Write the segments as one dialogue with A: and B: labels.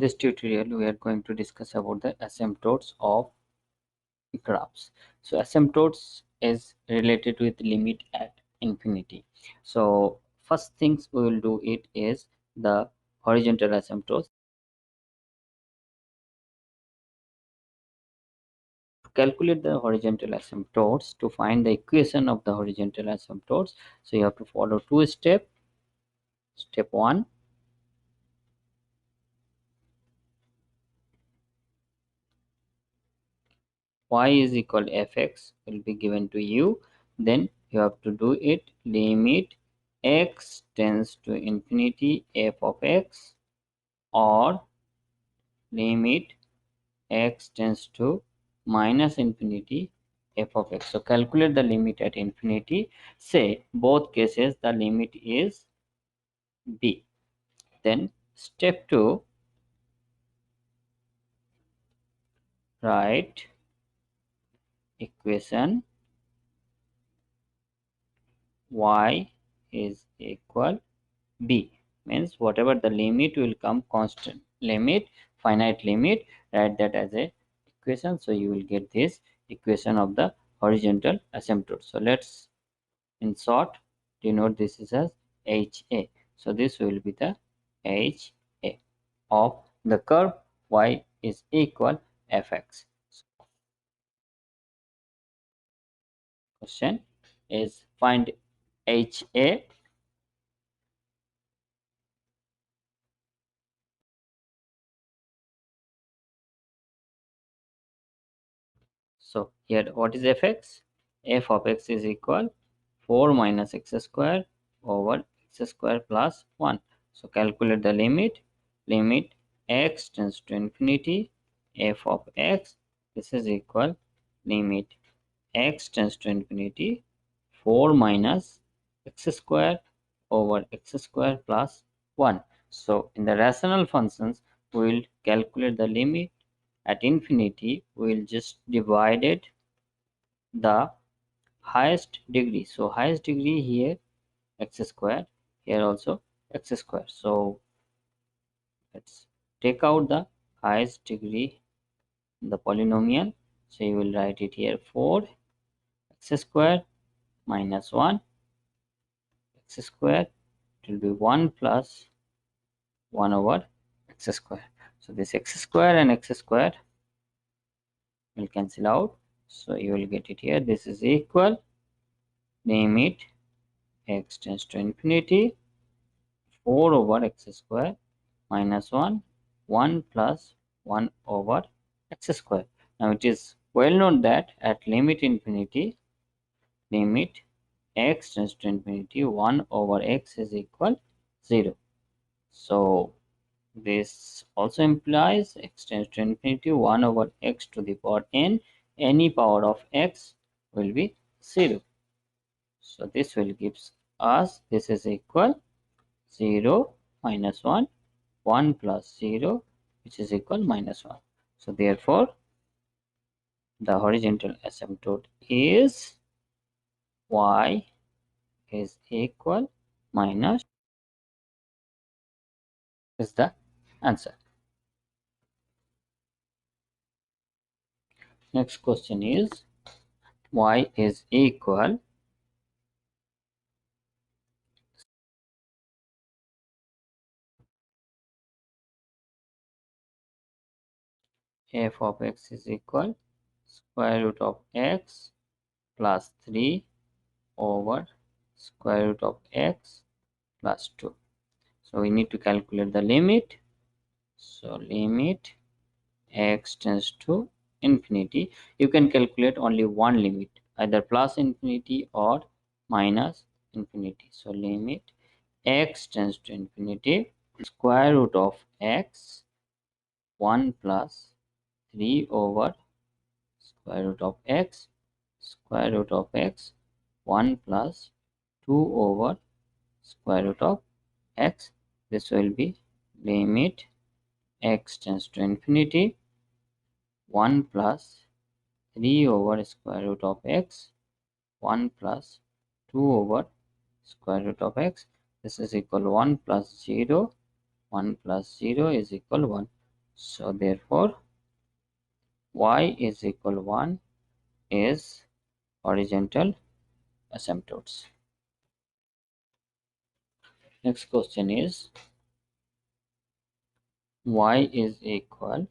A: This tutorial we are going to discuss about the asymptotes of graphs. So asymptotes is related with limit at infinity. So first things we will do it is the horizontal asymptotes. To calculate the horizontal asymptotes, to find the equation of the horizontal asymptotes, so you have to follow two steps. Step 1, y is equal to fx will be given to you. Then you have to do it limit x tends to infinity f of x, or limit x tends to minus infinity f of x. So calculate the limit at infinity. Say both cases the limit is b. Then step 2, write equation y is equal b, means whatever the limit will come constant limit, finite limit, write that as a equation. So you will get this equation of the horizontal asymptote. So let's in short denote this is as HA. So this will be the HA of the curve y is equal fx. So question is find HA. So here what is fx? F of x is equal 4 minus x square over x square plus 1. So calculate the limit. Limit x tends to infinity f of x. This is equal limit x tends to infinity 4 minus x square over x square plus 1. So in the rational functions we will calculate the limit at infinity. We will just divide it the highest degree. So highest degree here x square, here also x square. So let's take out the highest degree in the polynomial. So you will write it here 4 x square minus 1 x square. It will be 1 plus 1 over x square. So this x square and x square will cancel out. So you will get it here. This is equal limit x tends to infinity 4 over x square minus 1 1 plus 1 over x square. Now it is well known that at limit infinity, limit x tends to infinity 1 over x is equal 0. So this also implies x tends to infinity 1 over x to the power n, any power of x will be 0. So this will gives us this is equal 0 minus 1 1 plus 0, which is equal minus 1. So therefore the horizontal asymptote is y is equal minus is the answer. Next question is y is equal f of x is equal square root of x plus 3 over square root of x plus 2. So we need to calculate the limit. So limit x tends to infinity. You can calculate only one limit, either plus infinity or minus infinity. So limit x tends to infinity square root of x 1 plus 3 over square root of x square root of x 1 plus 2 over square root of x. This will be limit x tends to infinity 1 plus 3 over square root of x 1 plus 2 over square root of x. This is equal 1 plus 0. 1 plus 0 is equal 1. So therefore y is equal 1 is horizontal asymptotes. Next question is y is equal.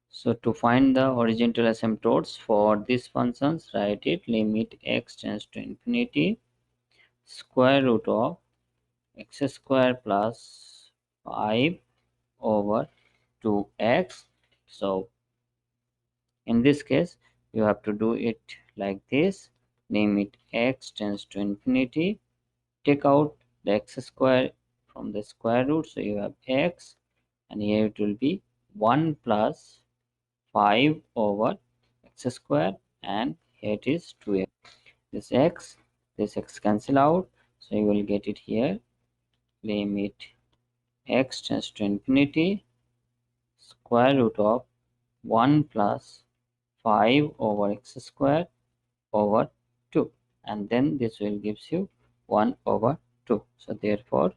A: So to find the horizontal asymptotes for these functions, write it limit x tends to infinity square root of x square plus 5 over 2x. So in this case you have to do it like this: limit x tends to infinity, take out the x square from the square root, so you have x, and here it will be 1 plus 5 over x square, and here it is 2x. This x cancel out, so you will get it here limit x tends to infinity square root of 1 plus 5 over x square over 2, and then this will gives you 1 over 2. So therefore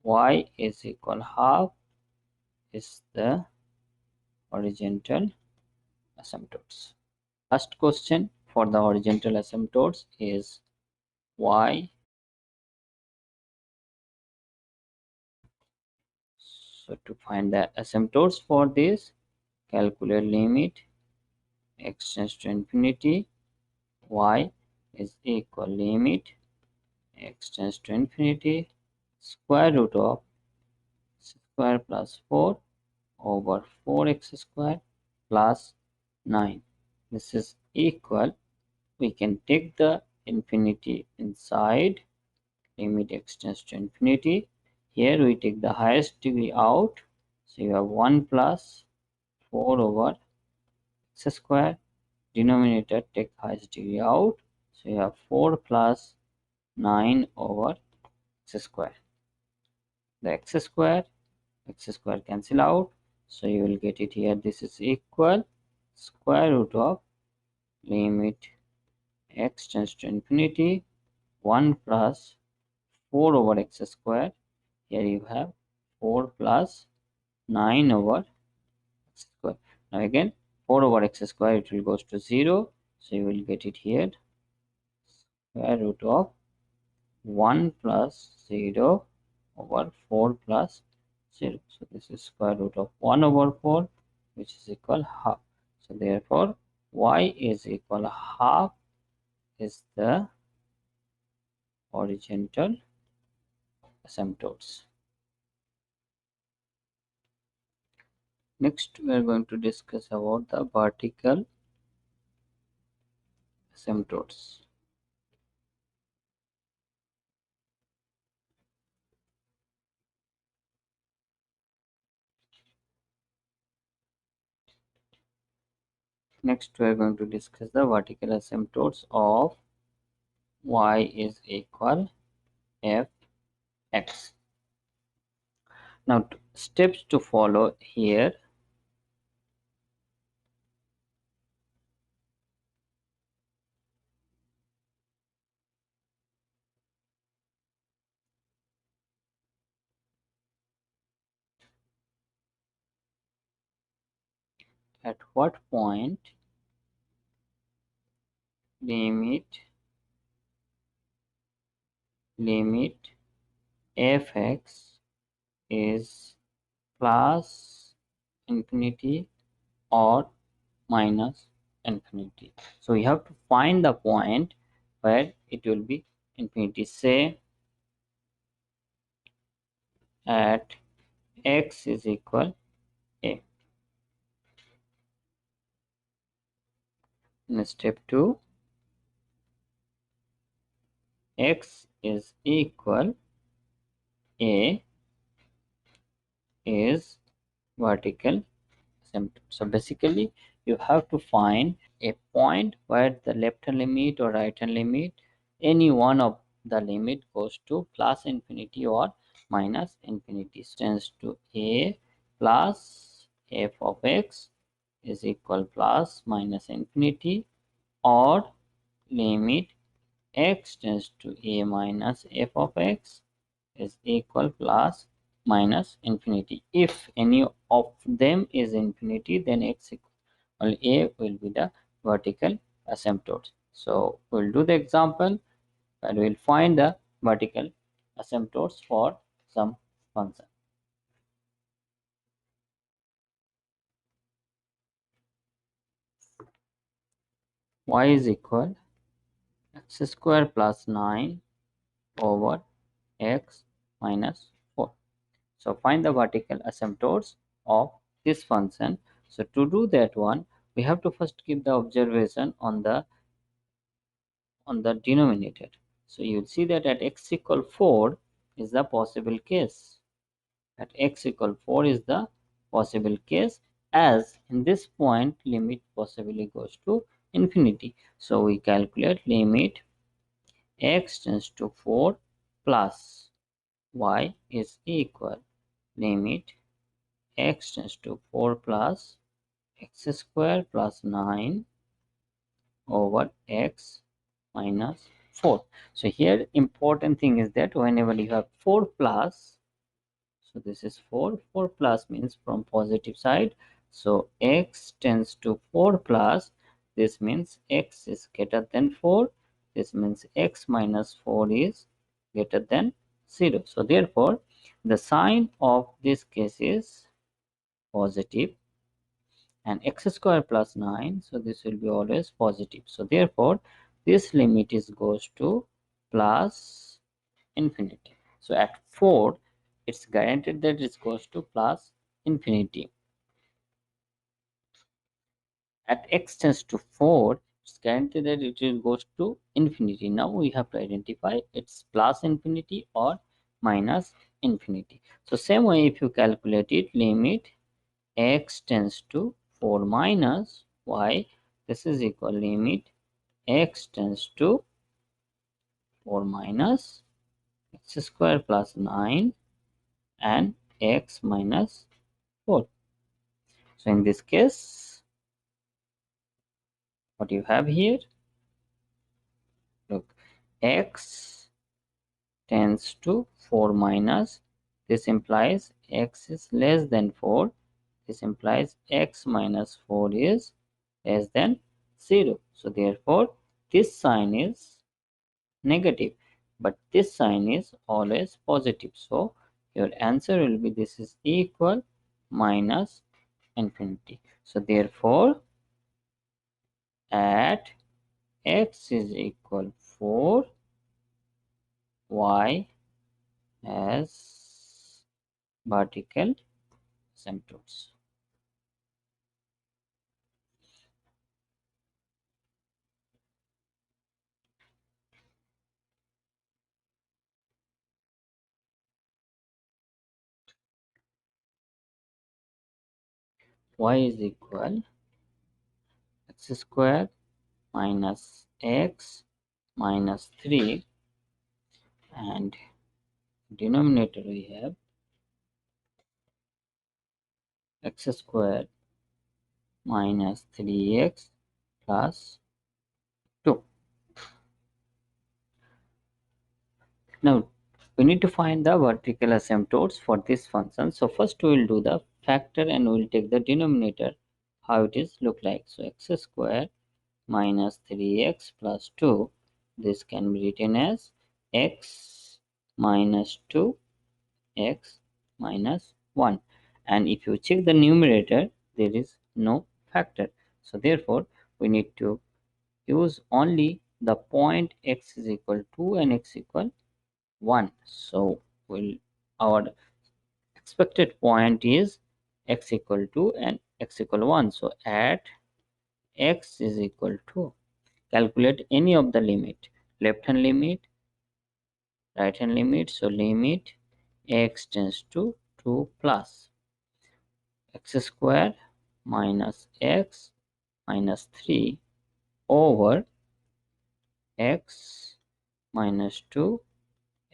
A: y is equal half is the horizontal asymptotes. Last question for the horizontal asymptotes is y. So to find the asymptotes for this, calculate limit x tends to infinity y is equal limit x tends to infinity square root of square plus 4 over 4x square plus 9. This is equal, we can take the infinity inside, limit x tends to infinity. Here we take the highest degree out, so you have 1 plus 4 over x square, denominator take highest degree out, so you have 4 plus 9 over x square. The x square cancel out, so you will get it here, this is equal square root of limit x tends to infinity 1 plus 4 over x square, here you have 4 plus 9 over x square. Now again 4 over x square, it will goes to 0, so you will get it here square root of 1 plus 0 over 4 plus 0. So this is square root of 1 over 4, which is equal half. So therefore y is equal half is the horizontal asymptotes. Next we are going to discuss about the vertical asymptotes. Next we are going to discuss the vertical asymptotes of y is equal fx. Now steps to follow here. At what point limit fx is plus infinity or minus infinity. So we have to find the point where it will be infinity. Say at x is equal a. In step 2, x is equal a is vertical asymptote. So basically you have to find a point where the left hand limit or right hand limit, any one of the limit goes to plus infinity or minus infinity. Tends to a plus f of x is equal plus minus infinity, or limit x tends to a minus f of x is equal plus minus infinity. If any of them is infinity, then x equal a will be the vertical asymptote. So we'll do the example and we'll find the vertical asymptotes for some function. Y is equal x square plus 9 over x minus 4. So find the vertical asymptotes of this function. So to do that one, we have to first give the observation on the denominator. So you'll see that at x equal 4 is the possible case. At x equal 4 is the possible case, as in this point limit possibly goes to infinity. So we calculate limit x tends to 4 plus y is equal limit x tends to 4 plus x square plus 9 over x minus 4. So here important thing is that whenever you have 4 plus, so this is 4 plus means from positive side, so x tends to 4 plus, this means x is greater than 4, this means x minus 4 is greater than 0. So therefore the sign of this case is positive, and x square plus 9, so this will be always positive. So therefore this limit is goes to plus infinity. So at 4 it's guaranteed that it goes to plus infinity. At x tends to 4 it's guaranteed that it will goes to infinity. Now we have to identify it's plus infinity or minus infinity. So same way, if you calculate it, limit x tends to 4 minus y, this is equal limit x tends to 4 minus x square plus 9 and x minus 4. So in this case, what you have here, look, x tends to 4 minus, this implies x is less than 4, this implies x minus 4 is less than 0. So therefore this sign is negative, but this sign is always positive. So your answer will be this is equal minus infinity. So therefore at x is equal 4, y has vertical asymptotes. Y is equal x square minus x minus 3, and denominator we have x square minus 3x plus 2. Now we need to find the vertical asymptotes for this function. So first we will do the factor and we will take the denominator, how it is look like. So x square minus 3x plus 2, this can be written as x minus 2 x minus 1, and if you check the numerator there is no factor, so therefore we need to use only the point x is equal to and x equal 1. So our expected point is x equal to and x equal 1. So at x is equal to, calculate any of the limit, left hand limit, right hand limit. So limit x tends to 2 plus x square minus x minus 3 over x minus 2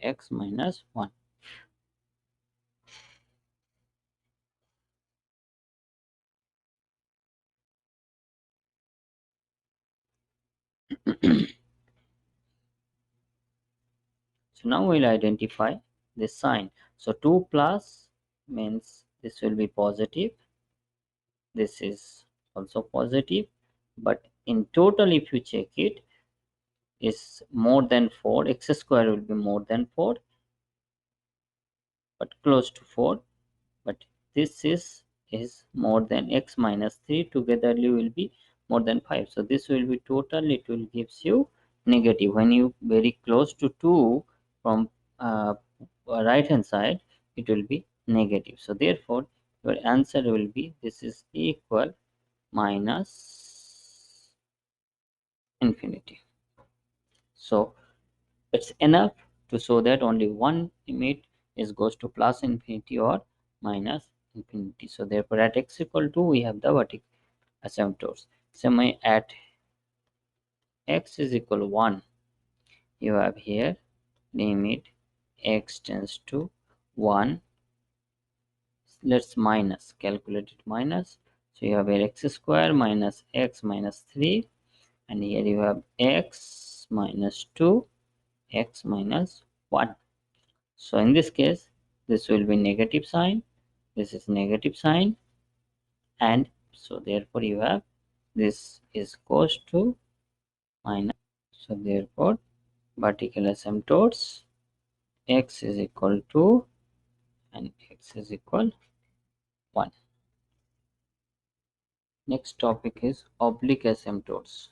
A: x minus 1. So now we'll identify this sign. So 2 plus means this will be positive, this is also positive, but in total if you check it is more than 4, x square will be more than 4 but close to 4, but this is more than x minus 3, togetherly will be more than 5, so this will be total, it will gives you negative. When you very close to 2 from right hand side, it will be negative, so therefore your answer will be this is equal minus infinity. So it's enough to show that only one limit is goes to plus infinity or minus infinity. So therefore at x equal to we have the vertical asymptotes. So at x is equal to 1, you have here limit x tends to 1. Let's minus, calculate it minus. So you have here x square minus x minus 3, and here you have x minus 2, x minus 1. So in this case, this will be negative sign, this is negative sign, and so therefore you have this is goes to minus. So therefore vertical asymptotes x is equal to and x is equal 1. Next topic is oblique asymptotes.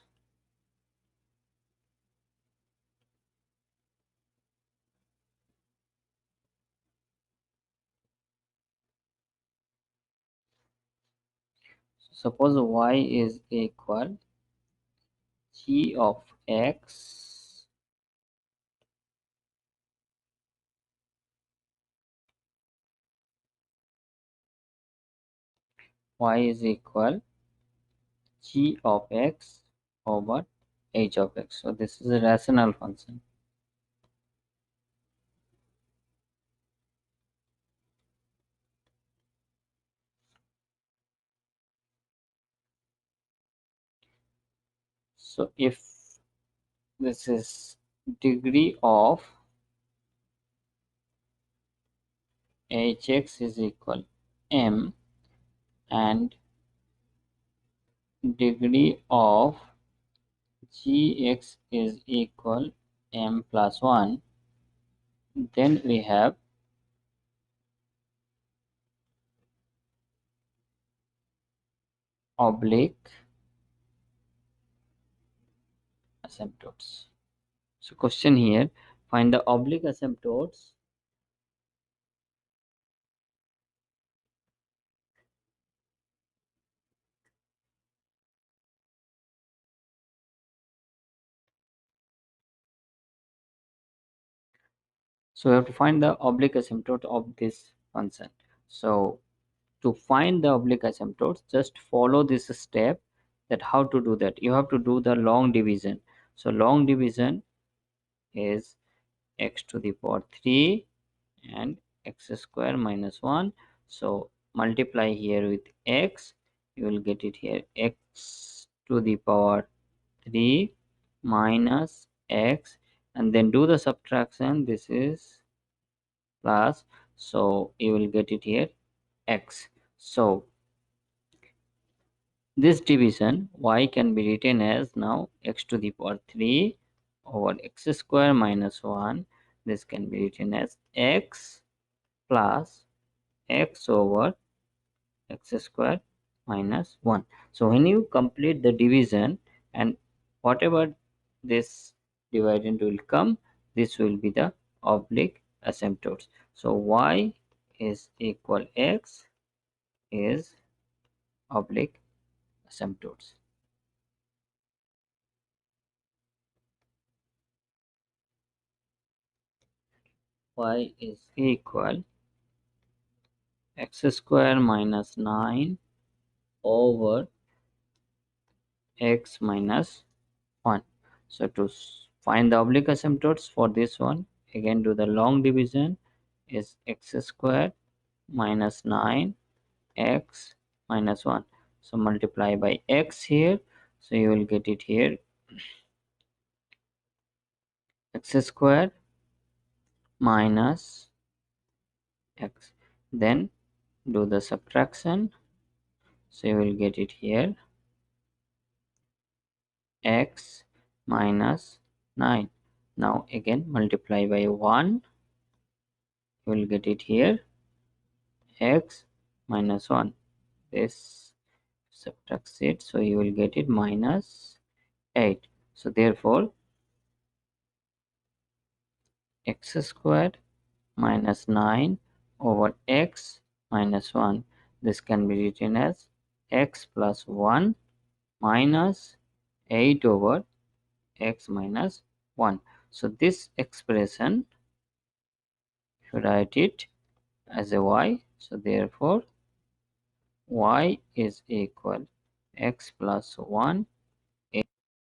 A: So suppose y is equal g of x y is equal g of x over h of x. So this is a rational function. So if this is degree of hx is equal m and degree of gx is equal m plus 1, then we have oblique asymptotes. So question here, find the oblique asymptotes so we have to find the oblique asymptote of this function. So to find the oblique asymptotes, just follow this step, that how to do that. You have to do the long division. So long division is x to the power 3 and x square minus 1. So multiply here with x, you will get it here x to the power 3 minus x, and then do the subtraction, this is plus, so you will get it here x. So this division y can be written as now x to the power 3 over x square minus 1. This can be written as x plus x over x square minus 1. So when you complete the division and whatever this dividend will come, this will be the oblique asymptotes. So y is equal x is oblique asymptotes. Y is equal x square minus 9 over x minus 1. So to find the oblique asymptotes for this one, again do the long division, is x square minus 9 x minus 1. So multiply by x here, so you will get it here x square minus x, then do the subtraction. So you will get it here, x minus 9. Now again multiply by 1, you will get it here, x minus 1. This subtracts it, so you will get it minus 8. So therefore x squared minus 9 over x minus 1, this can be written as x plus 1 minus 8 over x minus 1. So this expression, should write it as a y, so therefore y is equal x plus 1